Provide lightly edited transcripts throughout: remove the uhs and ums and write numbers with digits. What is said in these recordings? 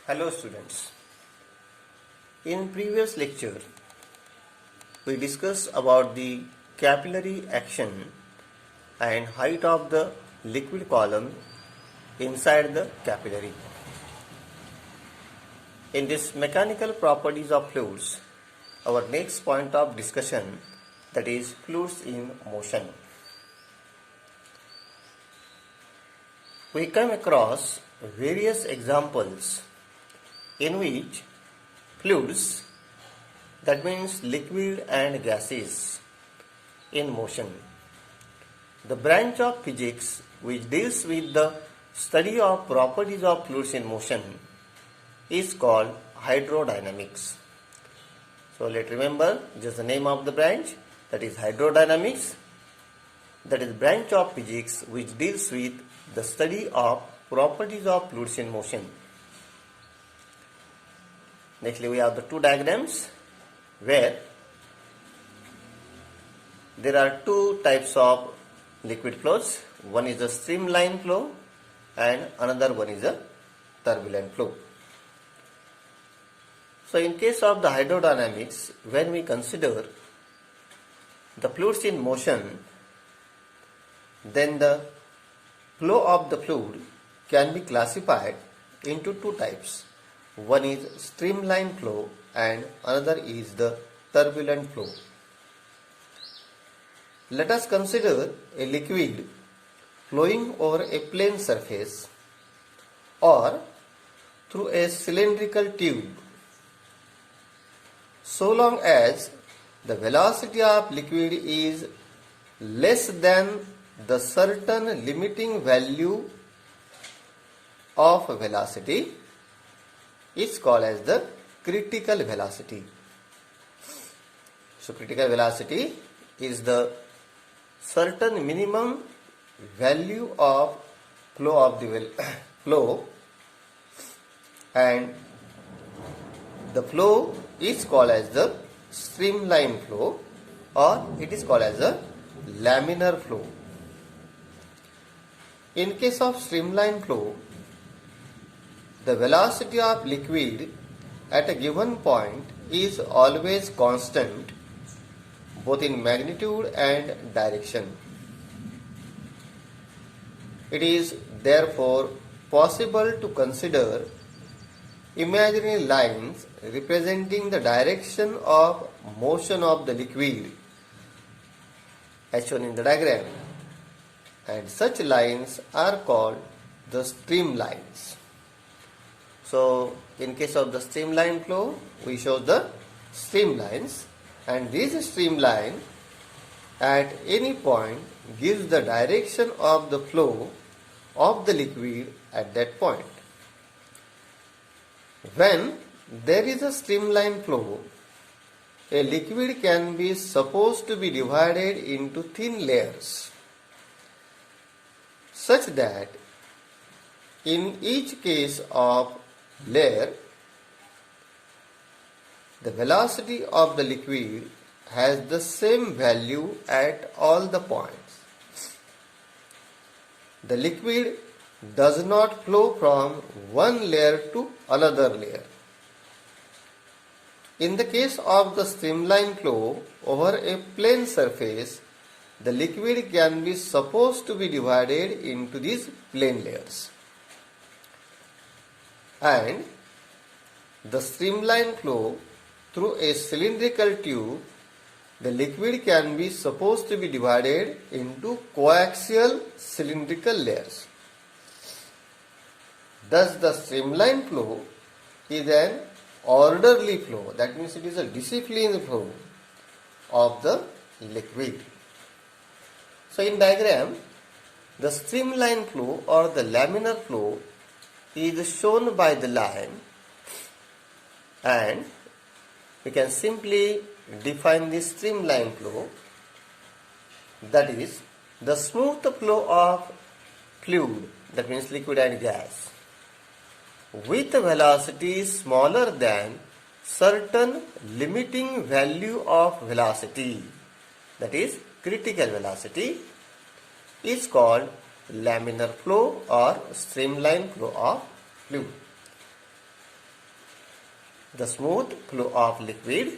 Hello students. In previous lecture, we discussed about the capillary action and height of the liquid column inside the capillary. In this mechanical properties of fluids, our next point of discussion, that is fluids in motion. We come across various examples in which fluids, that means liquid and gases, in motion. The branch of physics which deals with the study of properties of fluids in motion is called hydrodynamics. So let's remember just the name of the branch, that is hydrodynamics. That is branch of physics which deals with the study of properties of fluids in motion. Nextly, we have the two diagrams where there are two types of liquid flows. One is a streamline flow and another one is a turbulent flow. So in case of the hydrodynamics, when we consider the fluids in motion, then the flow of the fluid can be classified into two types. One is streamline flow and another is the turbulent flow. Let us consider a liquid flowing over a plane surface or through a cylindrical tube. So long as the velocity of liquid is less than the certain limiting value of velocity, is called as the critical velocity. So critical velocity is the certain minimum value of flow of the flow, and the flow is called as the streamline flow, or it is called as a laminar flow. In case of streamline flow, the velocity of liquid at a given point is always constant, both in magnitude and direction. It is therefore possible to consider imaginary lines representing the direction of motion of the liquid as shown in the diagram, and such lines are called the streamlines. So in case of the streamline flow, we show the streamlines, and this streamline at any point gives the direction of the flow of the liquid at that point. When there is a streamline flow, a liquid can be supposed to be divided into thin layers, such that in each case of layer, the velocity of the liquid has the same value at all the points. The liquid does not flow from one layer to another layer. In the case of the streamline flow over a plane surface, the liquid can be supposed to be divided into these plane layers. And the streamline flow through a cylindrical tube, the liquid can be supposed to be divided into coaxial cylindrical layers. Thus the streamline flow is an orderly flow, that means it is a disciplined flow of the liquid. So in diagram, the streamline flow or the laminar flow is shown by the line, and we can simply define the streamline flow, that is the smooth flow of fluid, that means liquid and gas, with a velocity smaller than certain limiting value of velocity, that is critical velocity, is called laminar flow or streamline flow of fluid. The smooth flow of liquid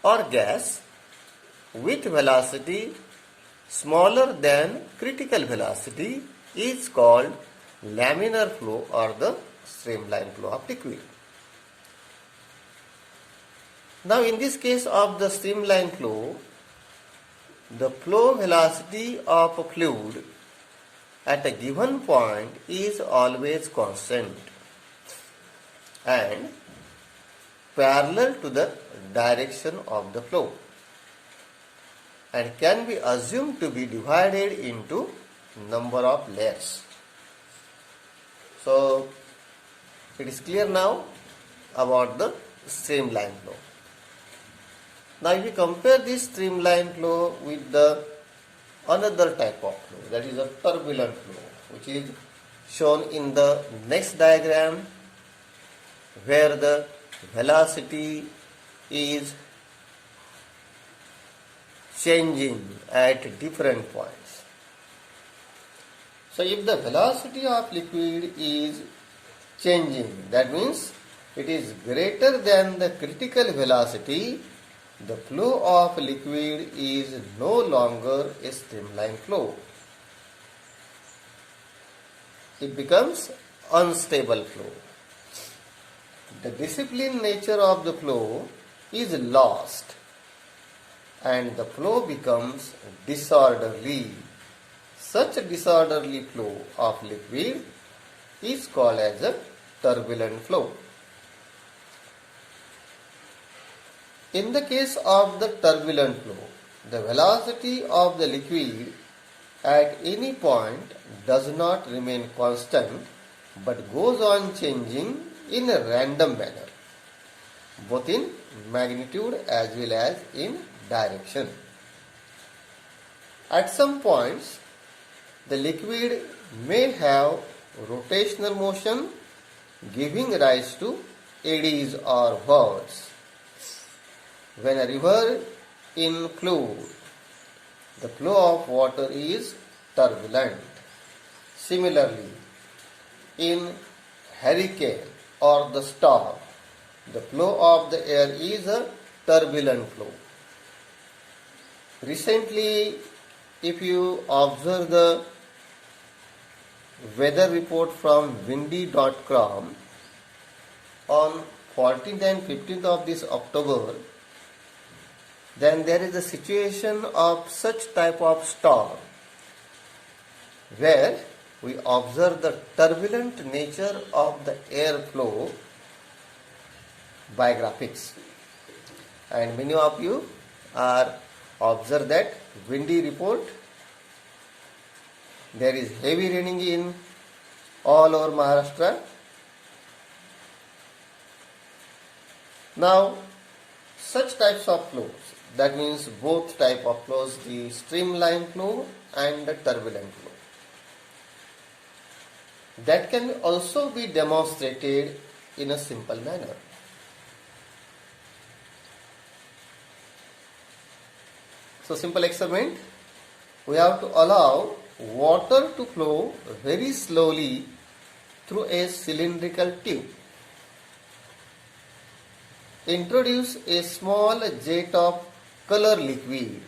or gas with velocity smaller than critical velocity is called laminar flow or the streamline flow of liquid. Now in this case of the streamline flow, the flow velocity of a fluid at a given point is always constant and parallel to the direction of the flow and can be assumed to be divided into number of layers. So it is clear now about the streamline flow. Now if we compare this streamline flow with the another type of flow, that is a turbulent flow, which is shown in the next diagram, where the velocity is changing at different points. So if the velocity of liquid is changing, that means it is greater than the critical velocity, the flow of liquid is no longer a streamline flow. It becomes unstable flow. The disciplined nature of the flow is lost and the flow becomes disorderly. Such a disorderly flow of liquid is called as a turbulent flow. In the case of the turbulent flow, the velocity of the liquid at any point does not remain constant but goes on changing in a random manner, both in magnitude as well as in direction. At some points, the liquid may have rotational motion giving rise to eddies or whirls. When a river in fluid, the flow of water is turbulent. Similarly, in hurricane or the storm, the flow of the air is a turbulent flow. Recently, if you observe the weather report from windy.com on 14th and 15th of this October, then there is a situation of such type of storm where we observe the turbulent nature of the air flow by graphics. And many of you are observe that windy report. There is heavy raining in all over Maharashtra. Now, such types of flows, that means both type of flows, the streamline flow and the turbulent flow, that can also be demonstrated in a simple manner. So simple experiment, we have to allow water to flow very slowly through a cylindrical tube. Introduce a small jet of color liquid,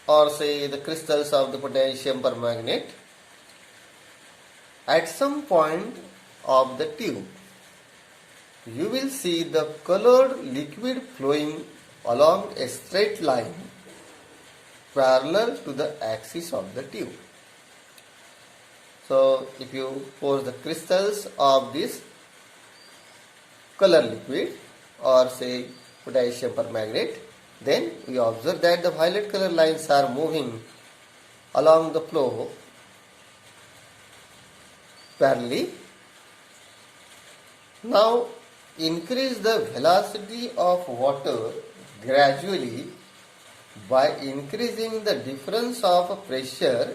or say the crystals of the potassium permanganate, at some point of the tube. You will see the colored liquid flowing along a straight line parallel to the axis of the tube. So if you pour the crystals of this color liquid, or say potassium permanganate, then we observe that the violet color lines are moving along the flow parallelly. Now increase the velocity of water gradually by increasing the difference of pressure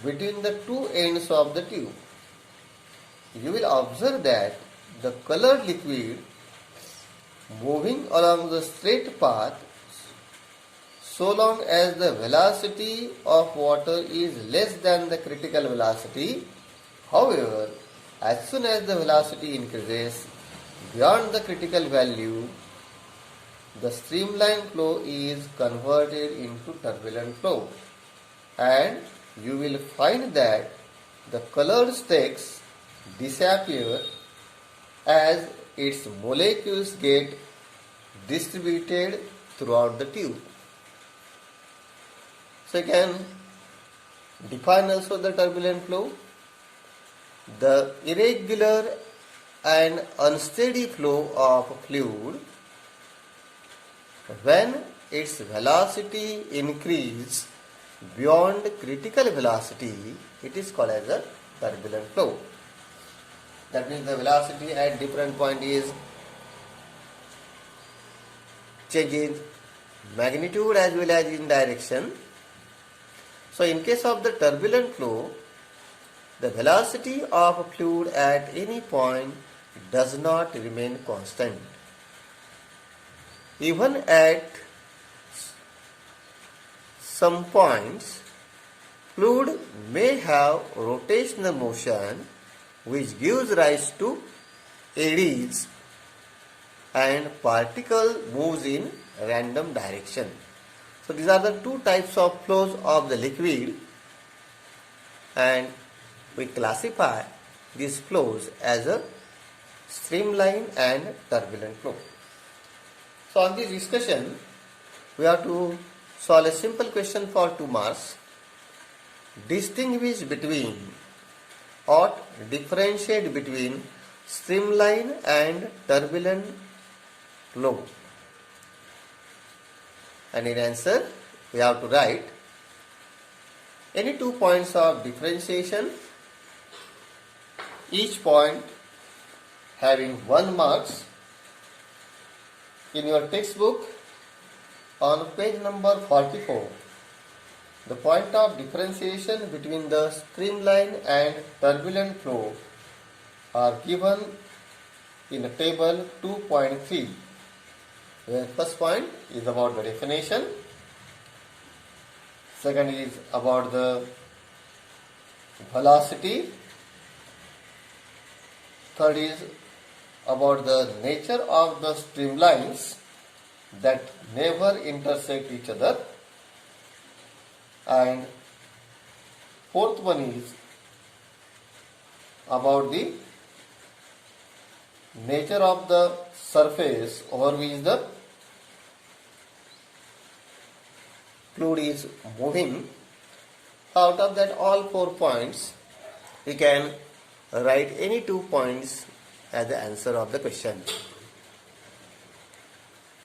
between the two ends of the tube. You will observe that the colored liquid moving along the straight path so long as the velocity of water is less than the critical velocity. However, As soon as the velocity increases beyond the critical value, the streamline flow is converted into turbulent flow, and you will find that the colored streaks disappear as its molecules get distributed throughout the tube. So you can define also the turbulent flow. The irregular and unsteady flow of fluid when its velocity increases beyond critical velocity, it is called as a turbulent flow. That means the velocity at different point is changing magnitude as well as in direction. So in case of the turbulent flow, the velocity of a fluid at any point does not remain constant. Even at some points, fluid may have rotational motion which gives rise to eddies and particle moves in random direction. So these are the two types of flows of the liquid, and we classify these flows as a streamline and turbulent flow. So on this discussion, we have to solve a simple question for 2 marks. Distinguish between or differentiate between streamline and turbulent flow. And in answer, we have to write any 2 points of differentiation, each point having 1 marks. In your textbook, on page number 44, the point of differentiation between the streamline and turbulent flow are given in the table 2.3. The first point is about the definition, second is about the velocity, third is about the nature of the streamlines that never intersect each other, and fourth one is about the nature of the surface over which the fluid is moving. Out of that all 4 points, we can write any 2 points as the answer of the question.